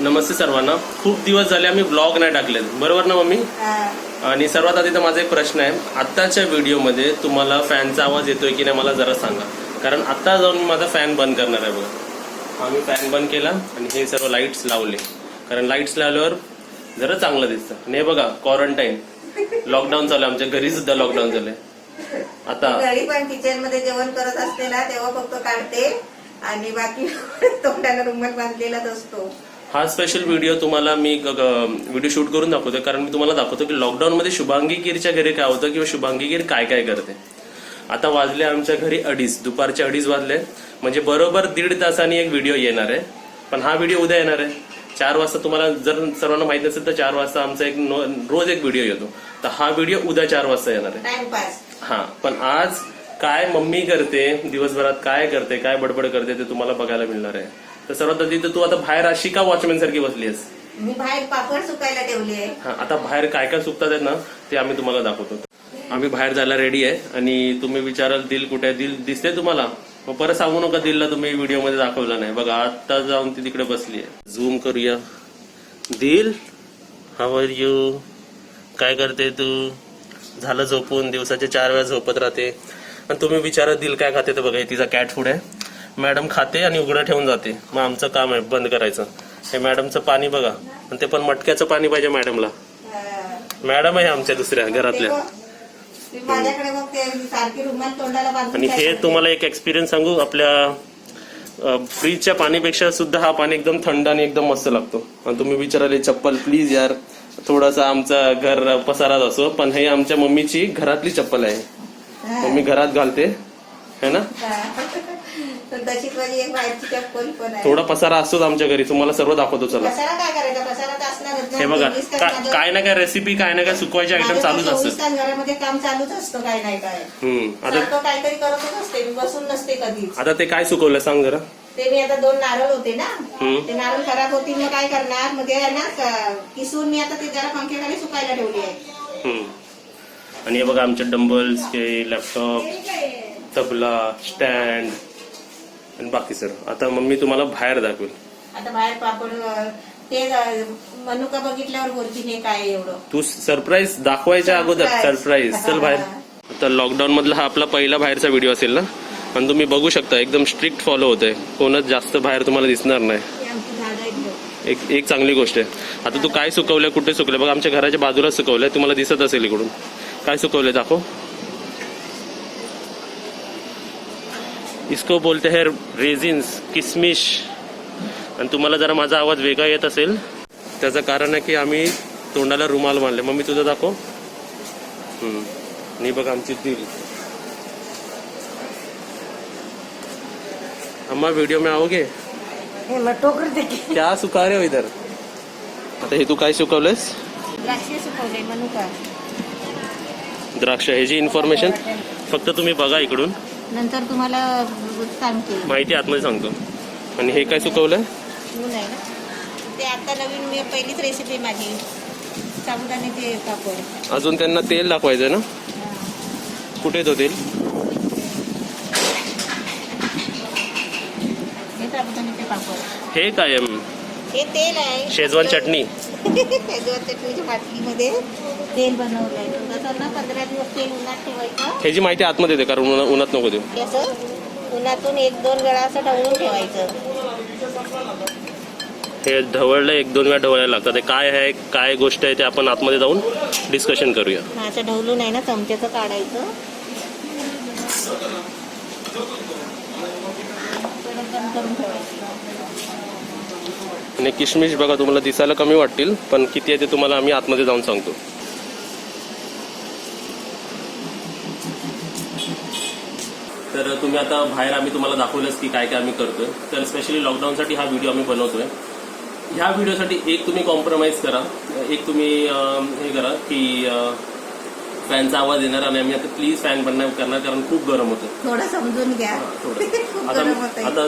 नमस्ते सर्वांना. खूप दिवस झाले आम्ही ब्लॉग नाही टाकले, बरोबर ना मम्मी? आणि सर्वात आधी तर माझा एक प्रश्न आहे, आत्ताच्या व्हिडिओमध्ये तुम्हाला फॅनचा आवाज येतोय की नाही मला जरा सांगा. कारण आता जाऊन मी माझा फॅन बंद करणार आहे. बघा, आम्ही फॅन बंद केला आणि हे सर्व लाईट्स लावले, कारण लाईट्स लावल्यावर जरा चांगलं दिसतं. आणि बघा, क्वारंटाईन लॉकडाऊन चालू आहे, आमच्या घरी सुद्धा लॉकडाऊन झालंय. आता घरी पण किचन मध्ये जेवण करत असते ना, तेव्हा फक्त काढते आणि बाकी तोंडाला रुमाल बांधलेलाच असतो. हा स्पेशल व्हिडिओ तुम्हाला मी व्हिडिओ शूट करून दाखवतो, कारण मी तुम्हाला दाखवतो की लॉकडाऊन मध्ये शुभांगी गिरच्या घरी काय होतं किंवा शुभांगी गिर काय काय करते. आता वाजले आमच्या घरी 2:30, दुपारचे 2:30 वाजले, म्हणजे बरोबर 1.5 तासांनी एक व्हिडिओ येणार आहे. पण हा व्हिडिओ उद्या येणार आहे 4 वाजता. तुम्हाला जर सर्वांना माहित असेल तर 4 वाजता आमचा रोज एक व्हिडिओ येतो, तर हा व्हिडिओ उद्या 4 वाजता येणार आहे. टाइमपास. हा, पण आज काय मम्मी करते, दिवसभरात काय करते, काय बडबड करते ते तुम्हाला बघायला मिळणार आहे. तर सर्वात आधी तर तू आता बाहेर अशी का वॉचमॅन सारखी बसली आहेस? मी बाहेर पापड सुकायला ठेवली आहे. हा, आता बाहेर काय काय सुकतात आहेत ना ते आम्ही तुम्हाला दाखवतो. आम्ही बाहेर जायला रेडी आहे आणि तुम्ही विचाराल दिल कुठे आहे, दिल दिसते तुम्हाला? मग परत सांगू नका दिलला तुम्ही व्हिडिओ मध्ये दाखवला नाही. बघा, आता जाऊन ती तिकडे बसली आहे. झूम करूया. दिल, हाऊ आर यू? काय करते तू? झालं झोपून, दिवसाचे 4 वेळा झोपत राहते. आणि तुम्ही विचारा दिल काय खाते, तर बघा तिचा कॅट फूड आहे. मॅडम खाते आणि उघडं ठेवून जाते, मग आमचं काम आहे बंद करायचं. हे मॅडमचं पाणी बघा, आणि ते पण मटक्याचं पाणी पाहिजे मॅडमला. मॅडम आहे आमच्या दुसऱ्या घरातल्या. माझ्याकडे मग ते सारखी रुमाल तोंडाला बांधून. आणि हे तुम्हाला एक एक्सपिरियन्स सांगू, आपल्या फ्रीजच्या पाणीपेक्षा सुद्धा हा पाणी एकदम थंड आणि एकदम मस्त लागतो. आणि तुम्ही विचाराले चप्पल, प्लीज यार, थोडासा आमचा घर पसारात असो, पण हे आमच्या मम्मीची घरातली चप्पल आहे, मम्मी घरात घालते है ना. तशीच माझी एक बाहेरची चप्पल पण आहे. थोडा पसारा असतोच आमच्या घरी, तुम्हाला सर्व दाखवतो. चला, पसारा काय करायचा, पसारा तर असणारच ना. हे बघा, काय ना काय रेसिपी, काय ना काय सुकवायचे आयटम चालूच असतात. 24 तास घरामध्ये काम चालूच असतं, काय नाही काय. आता काहीतरी करतच असते, मी बसून नसते कधीच. आता ते काय सुकवलं सांग जरा. ते मी आता 2 नारळ होते ना, ते नारळ खराब होतील, मग काय करणार, मग ते आहे ना किसून मी आता ते जरा पंख्याखाली सुकायला ठेवली आहे. आणि हे बघा आमचे डंबल्स, हे लॅपटॉप, तबला, स्टँड आणि बाकी सर. आता मम्मी तुम्हाला बाहेर दाखवेल. आता बाहेर पापड ते मनुका बघितल्यावर बोलतील हे काय एवढं. तू सरप्राईज दाखवायच्या अगोदर सरप्राईज. चल बाहेर. आता लॉकडाऊन मधला हा आपला पहिला बाहेरचा व्हिडिओ असेल ना, आणि तुम्ही बघू शकता एकदम स्ट्रिक्ट फॉलो होतंय, कोणच जास्त बाहेर तुम्हाला दिसणार नाही. एक चांगली गोष्ट आहे. आता तू काय सुकवलंय, कुठे सुकवलंय? बघा, आमच्या घराच्या बाजूला सुकवलंय, तुम्हाला दिसत असेल इकडून. काय सुकवलंय दाखव. इसको बोलते हैं रेजिन्स, किसमिश. आणि तुम्हाला जरा माझा आवाज वेगळा येत असेल, त्याचं कारण आहे की आम्ही तोंडाला रुमाल बांधले. मम्मी तुझं दाखव. आणि बघा आमची दिल. अम्मा वीडियो में आओगे? क्या सुका रहे हो इधर? आता हे तू काय सुकवलंयस? द्राक्ष सुकवले, मनुका. द्राक्ष, ह्याची इन्फॉर्मेशन फक्त तुम्ही बघा इकडून, नंतर तुम्हाला सांगते, माहिती आतमध्ये सांगतो. आणि हे काय सुकवलंय? नाही ना, ते आता नवीन मी पहिलीच रेसिपी माझी, साबुदाण्याचे पापड. अजून त्यांना तेल दाखवायचं ना. कुठे तो तेल? हे साबुदाण्याचे पापड. हे काय हे तेल आहे, शेजवान चटणी. शेजवान चटणीच्या बाटलीमध्ये तेल बनवलंय. तसं ना 15 दिवस तेल उन्हात ठेवायचं. ह्याची माहिती आतमध्ये येते, कारण उन्हात नको देऊ. कसं उन्हातून 1-2 वेळा असं ढवळून ठेवायचं. हे ढवळलं 1-2 वेळा ढवळायला लागतं. ते काय आहे, काय गोष्ट आहे, ते आपण आतमध्ये जाऊन डिस्कशन करूया. असं ढवलून आहे ना चमच्याचं काढायचं, करून ठेवायचं. आणि किशमिश बघा, तुम्हाला दिसायला कमी वाटतील, पण किती आहे ते तुम्हाला आम्ही आतमध्ये जाऊन सांगतो. तर तुम्ही आता बाहेर, आम्ही तुम्हाला दाखवलंच की काय काय आम्ही करतोय. तर स्पेशली लॉकडाऊनसाठी हा व्हिडिओ आम्ही बनवतोय. ह्या व्हिडिओसाठी एक तुम्ही कॉम्प्रोमाइज करा, एक तुम्ही हे करा की फॅनचा आवाज येणार, आणि आम्ही आता प्लीज फॅन बंद नाही करणार, कारण खूप गरम होतं. थोडं समजून घ्या. आता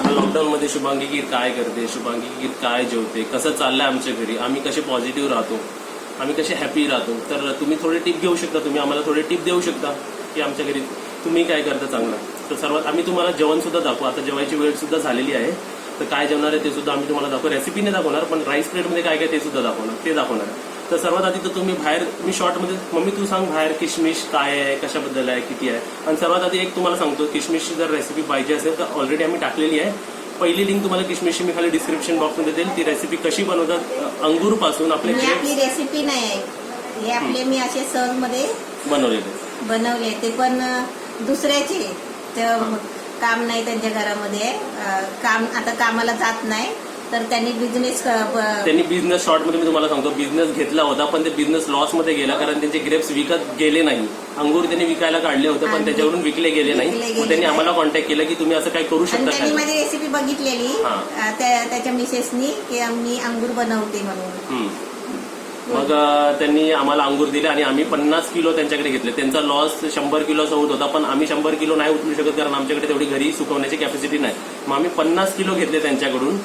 लॉकडाऊन मध्ये शुभांगी गिर काय करते, शुभांगी गिर काय जेवते, कसं चाललंय आमच्या घरी, आम्ही कसे पॉझिटिव्ह राहतो, आम्ही कसे हॅपी राहतो. तर तुम्ही थोडे टिप घेऊ शकता, तुम्ही आम्हाला थोडे टिप देऊ शकता की आमच्या घरी तुम्ही काय करता चांगलं. तर सर्वात आम्ही तुम्हाला जेवण सुद्धा दाखवू. आता जेवायची वेळ सुद्धा झालेली आहे, तर काय जेवणार आहे ते सुद्धा आम्ही तुम्हाला दाखवू. रेसिपी नाही दाखवणार, पण राईस प्लेटमध्ये काय काय ते सुद्धा दाखवणार, ते दाखवणार. तर सर्वात आधी तर तुम्ही बाहेर, मी शॉर्टमध्ये, मम्मी तू सांग बाहेर किशमिश काय आहे, कशाबद्दल आहे, किती आहे. आणि सर्वात आधी एक तुम्हाला सांगतो, किशमिशची जर रेसिपी पाहिजे असेल तर ऑलरेडी आम्ही टाकलेली आहे. पहिली लिंक तुम्हाला किशमिशची मी खाली डिस्क्रिप्शन बॉक्समध्ये देईल. ती रेसिपी कशी बनवतात अंगूर पासून आपले आपली रेसिपी नाही आहे, हे आपले मी असे सहजमध्ये बनवले, ते पण दुसऱ्याचे. काम नाही त्यांच्या घरामध्ये, काम आता कामाला जात नाही, तर त्यांनी बिझनेस शॉर्टमध्ये मी तुम्हाला सांगतो, बिझनेस घेतला होता पण ते बिझनेस लॉसमध्ये गेला, कारण त्यांचे ग्रेप्स विकत गेले नाही. अंगूर त्यांनी विकायला काढले होते पण त्याच्यावरून विकले गेले नाही. मग त्यांनी आम्हाला कॉन्टॅक्ट केलं की तुम्ही असं काय करू शकता. त्यांनी माझी रेसिपी बघितलेली त्याच्या मिसेसनी की मी अंगूर बनवते म्हणून. मग त्यांनी आम्हाला अंगूर दिले आणि आम्ही 50 किलो त्यांच्याकडे घेतले. त्यांचा लॉस 100 किलोचा होत होता, पण आम्ही 100 किलो नाही उचलू शकत कारण आमच्याकडे तेवढी घरी सुकवण्याची कॅपॅसिटी नाही. मग आम्ही 50 किलो घेतले त्यांच्याकडून.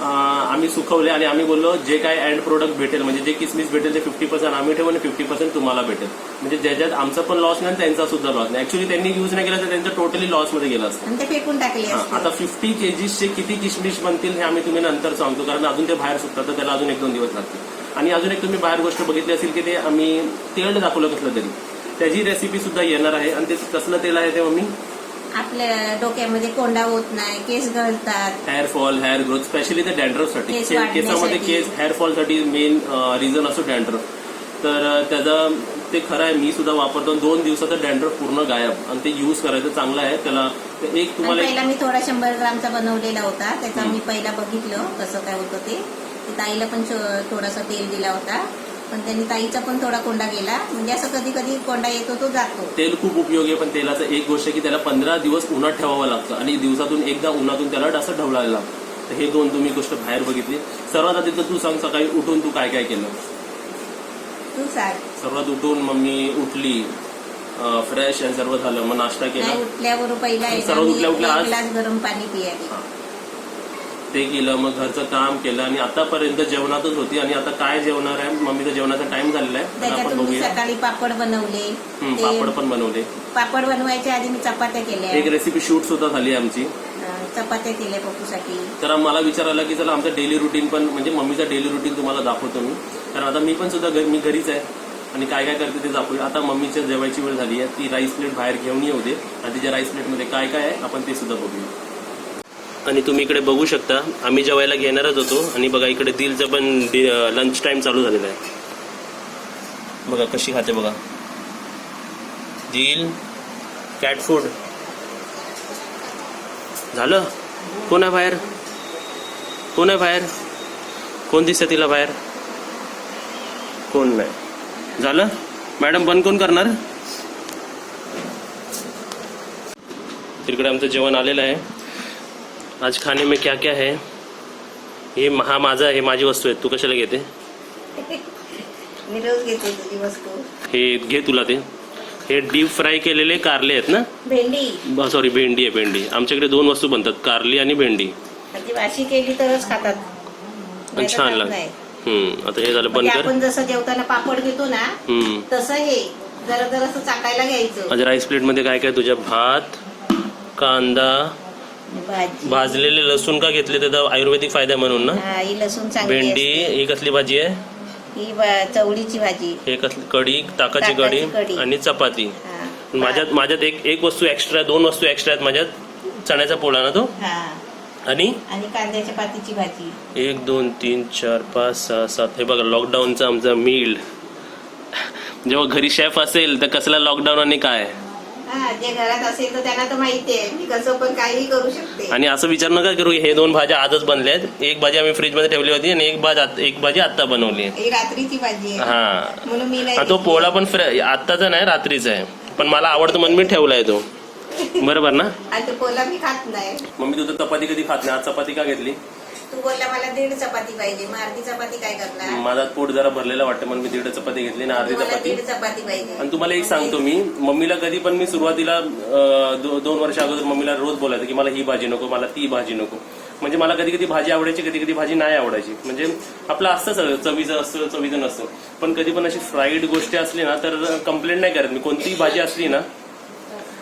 आम्ही सुकवले आणि आम्ही बोललो जे काय एंड प्रोडक्ट भेटेल, म्हणजे जे किसमिस भेटेल ते 50% आम्ही ठेवू आणि 50% तुम्हाला भेटेल. म्हणजे ज्याच्यात आमचा पण लॉस नाही त्यांचा सुद्धा लॉस नाही. ऍक्च्युली त्यांनी युज नाही केला तर त्यांचं टोटली लॉसमध्ये गेलं असतं. ते फेकून टाकले. आता 50 kg किती किशमिश बनतील हे आम्ही तुम्ही नंतर सांगतो, कारण अजून ते बाहेर सुकतात तर त्याला अजून 1-2 दिवस लागतील. आणि अजून एक तुम्ही बाहेर गोष्ट बघितली असेल की ते आम्ही तेल दाखवलं कसलं तरी, त्याची रेसिपी सुद्धा येणार आहे. आणि ते कसलं तेल आहे ते मम्मी? आपल्या डोक्यामध्ये कोंडा होत नाही, केस गळतात, हेअरफॉल, हेअर ग्रोथ, स्पेशली ते डॅन्ड्रफसाठी. केसामध्ये केस हेअरफॉलसाठी मेन रिझन असतो डॅन्ड्रफ. तर त्याचं ते खरं आहे, मी सुद्धा वापरतो. 2 दिवसाचा डॅन्ड्रफ पूर्ण गायब. आणि ते युज करायचं चांगलं आहे. त्याला एक तुम्हाला पहिला मी थोडा 100 ग्रामचा बनवलेला होता, त्याचा मी पहिला बघितलं कसं काय होतं ते. ताईला पण थोडासा तेल दिला होता, पण त्यांनी ताईचा पण थोडा कोंडा गेला. म्हणजे असं कधी कधी कोंडा येतो तो जातो. तेल खूप उपयोगी आहे, पण तेलाचं एक गोष्ट की त्याला 15 दिवस उन्हात ठेवावं लागतं आणि दिवसातून एकदा उन्हातून त्याला असं ढवळायला लागतं. तर हे 2 तुम्ही गोष्ट बाहेर बघितली. सर्वात आधी तर तू सांग, सकाळी उठून तू काय काय केलं? तू सांग. सर्वात उठून मम्मी उठली, फ्रेश आणि सर्व झालं, मग नाश्ता केला. उठल्यावर पहिला सर्वात उठल्या एक ग्लास गरम पाणी पियाली, ते केलं. मग घरचं काम केलं आणि आतापर्यंत जेवणातच होती. आणि आता काय जेवणार आहे? मम्मीचा जेवणाचा टाइम झालेला आहे, आपण बघूया. सकाळी पापड बनवले, पापड पण बनवले. पापड बनवायच्या आधी मी चपात्या केल्या. एक रेसिपी शूट सुद्धा झाली आमची, चपात्या केल्या पप्पूसाठी. तर मला विचार आला की चला आमचं डेली रुटीन पण, म्हणजे मम्मीचा डेली रुटीन तुम्हाला दाखवतो मी. कारण आता मी पण सुद्धा मी घरीच आहे आणि काय काय करते ते दाखवूया. आता मम्मीच्या जेवायची वेळ झाली आहे, ती राईस प्लेट बाहेर घेऊन येऊ दे आणि तिच्या राईस प्लेटमध्ये काय काय आहे आपण ते सुद्धा बघूया. आणि तुम्ही इकडे बघू शकता, आम्ही जेवायला घेणारच होतो आणि बघा इकडे दिलचं पण लंच टाइम चालू झालेला आहे. बघा कशी खाते बघा दिल. कॅट फूड झालं. कोण आहे बाहेर? कोण आहे बाहेर? कोण दिसतं तिला बाहेर? कोण नाही. झालं मॅडम, बंद कोण करणार? तिकडे आमचं जेवण आलेलं आहे. आज खाने में क्या क्या है? हे हा माझा, हे माझी वस्तू आहे. तू कशाला घेते? मी रोज घेते तुझी वस्तू. हे घे तुला ते. हे डीप फ्राय केलेले कारले आहेत ना? भेंडी. सॉरी, भेंडी आहे. भेंडी आमच्याकडे 2 वस्तू बनतात, कारली आणि भेंडी. वाशी केली तरच खातात, पण छान लागते. आता हे झालं बंद कर. आपण जसं जेवताना पापड घेतो ना तसं हे जरा जरा चाकायला घ्यायचं. माझ्या राईस प्लेट मध्ये काय काय तुझ्या? भात, कांदा, भाजलेले लसूण का घेतले? त्याचा आयुर्वेदिक फायदा म्हणून ना. ही लसूण चांगली. भेंडी. ही कसली भाजी आहे? ही चवळीची भाजी. हे कसली? कढी, ताकाची कढी आणि चपाती. माझ्यात एक वस्तू एक्स्ट्रा, 2 वस्तू एक्स्ट्रा आहेत माझ्यात. चण्याचा पोळा ना तो, आणि कांद्याच्या पातीची भाजी. 1 2 3 4 5 6 7. हे बघा लॉकडाऊनचा आमचा मील. जेव्हा घरी शेफ असेल तर कसला लॉकडाऊन आणि काय. जे घरात असेल तर त्यांना तर माहिती आहे मी कसं पण काही करू शकते. आणि असं विचार नका करू हे 2 भाज्या आजच बनल्या आहेत. एक भाजी आम्ही फ्रीज मध्ये ठेवली होती आणि एक भाजी आता बनवली. रात्रीची भाजी आहे. म्हणून मी तो पोळा पण आत्ताचा नाही, रात्रीचा आहे. पण मला आवडतो म्हणून मी ठेवलाय तो. बरोबर ना? आणि तो पोळा मी खात नाही. मम्मी तू तर चपाती कधी खात नाही, आज चपाती का घेतली? तू बोलला मला 1.5 चपाती पाहिजे, मग अर्धी चपाती काय करणार? माझा पोट जरा भरलेला वाटतं म्हणून मी 1.5 चपाती घेतली ना, अर्धी चपाती. 1.5 चपाती पाहिजे. आणि तुम्हाला एक सांगतो मी, मम्मीला कधी पण मी सुरुवातीला 2 वर्ष अगोदर मम्मीला रोज बोलायचं की मला ही भाजी नको, मला ती भाजी नको. म्हणजे मला कधी कधी भाजी आवडायची, कधी कधी भाजी नाही आवडायची. म्हणजे आपलं असतं सगळं, चवीचं असतं, चवीचं नसतं. पण कधी पण अशी फ्राईड गोष्टी असली ना तर कंप्लेंट नाही करत मी. कोणतीही भाजी असली ना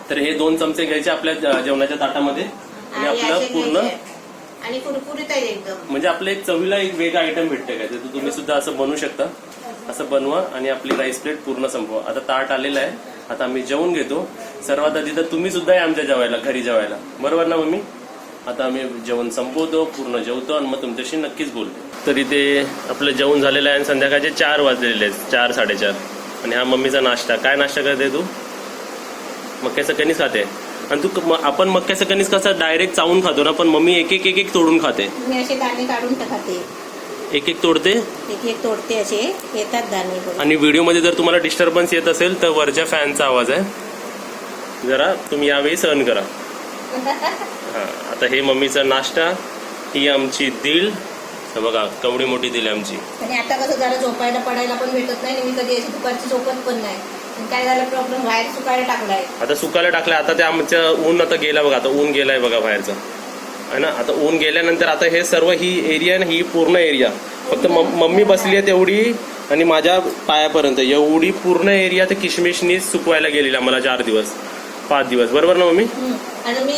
तर हे 2 चमचे घ्यायचे आपल्या जेवणाच्या ताटामध्ये आणि आपलं पूर्ण आणि कुरकुरीत आहे एकदम. म्हणजे आपल्या एक चवीला एक वेगळा आयटम भेटते काय, तर तुम्ही सुद्धा असं बनवू शकता. असं बनवा आणि आपली राईस प्लेट पूर्ण संपवा. आता ताट आलेलं आहे, आता आम्ही जेवून घेतो. सर्वात आधी तर तुम्ही सुद्धा आहे आमच्या जेवायला, घरी जेवायला, बरोबर ना मम्मी? आता आम्ही जेवण संपवतो, पूर्ण जेवतो आणि मग तुमच्याशी नक्कीच बोलतो. तर इथे आपलं जेवण झालेलं आहे आणि संध्याकाळचे 4 वाजलेले आहेत, 4 साडेचार. आणि हा मम्मीचा नाश्ता. काय नाश्ता करते तू? मक्याचं कणीस खाते. आणि तू आपण मक्याचं कणीस कसं डायरेक्ट चावून खातो ना, पण मम्मी एक एक तोडून खाते. मी असे दाणे काढून खाते. एक तोडते, एक तोडते, असे येतात दाणे. आणि व्हिडिओमध्ये जर तुम्हाला डिस्टर्बन्स येत असेल तर वरच्या फॅनचा आवाज आहे, जरा तुम्ही यावेळी सहन करा. हा, आता हे मम्मीचा नाश्ता, ही आमची दिल. बघा केवढी मोठी दिल आहे आमची. आणि आता कसं जरा झोपायला पडायला पण भेटत नाही, मी कधी अशी दुपारची झोपत पण नाही. काय झालं प्रॉब्लेम, बाहेर सुकायला टाकलाय. आता सुकायला टाकलाय. आता ते आमचं ऊन आता गेला बघा, आता ऊन गेलाय बघा बाहेरचं है ना. आता ऊन गेल्यानंतर आता हे सर्व ही एरिया ना, ही पूर्ण एरिया फक्त मम्मी बसली आहे तेवढी आणि माझ्या पायापर्यंत एवढी पूर्ण एरिया तर किशमिशनी सुकवायला गेलेला मला 4 दिवस 5 दिवस, बरोबर ना मम्मी? आणि मी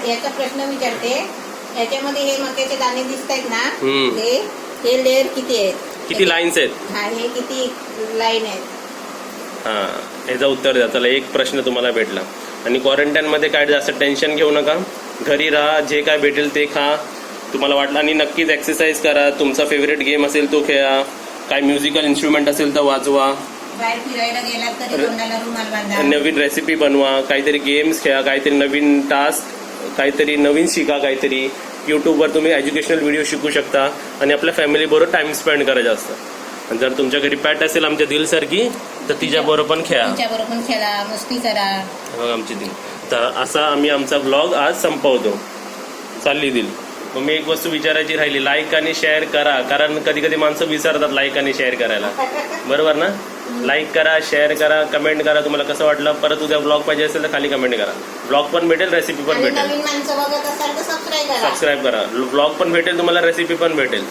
याचा प्रश्न विचारते, याच्यामध्ये हे मक्याचे दाणे दिसत आहेत ना, हे लेअर किती आहेत, किती लाईन्स आहेत? हा, हे किती लाईन आहेत? हा, याचं उत्तर द्या. चला, एक प्रश्न तुम्हाला भेटला. आणि क्वारंटाईन मध्ये काय जास्त टेन्शन घेऊ नका, घरी राहा, जे काय भेटेल ते खा. तुम्हाला वाटलं, आणि नक्कीच एक्सरसाइज करा. तुमचा फेवरेट गेम असेल तो खेळा, काय म्युझिकल इन्स्ट्रुमेंट असेल तर वाजवा, बाहेर फिरायला गेला तरी तोंडाला रुमाल बांधा, नवीन रेसिपी बनवा, काहीतरी गेम्स खेळा, काहीतरी नवीन टास्क, काहीतरी नवीन शिका. काहीतरी युट्यूबवर तुम्ही एज्युकेशनल व्हिडिओ शिकू शकता आणि आपल्या फॅमिली बरोबर टाइम स्पेंड करायचा असतं. आणि जर तुमच्या घरी पॅट असेल आमच्या दिलसारखी तर तिच्याबरोबर पण खेळा, तिच्याबरोबर पण खेळा, मस्ती करा. बघा आमची दिल. तर असा आम्ही आमचा ब्लॉग आज संपवतो. चालली दिल. मग मी एक वस्तू विचारायची राहिली, लाईक आणि शेअर करा, कारण कधी कधी माणसं विसरतात लाईक आणि शेअर करायला, बरोबर ना? लाईक करा, शेअर करा, कमेंट करा. तुम्हाला कसं वाटलं? परत उद्या ब्लॉग पाहिजे असेल तर खाली कमेंट करा. ब्लॉग पण भेटेल, रेसिपी पण भेटेल. नवीन माणसं बघत असाल तर सबस्क्राईब करा. सबस्क्राईब करा. ब्लॉग पण भेटेल तुम्हाला, रेसिपी पण भेटेल.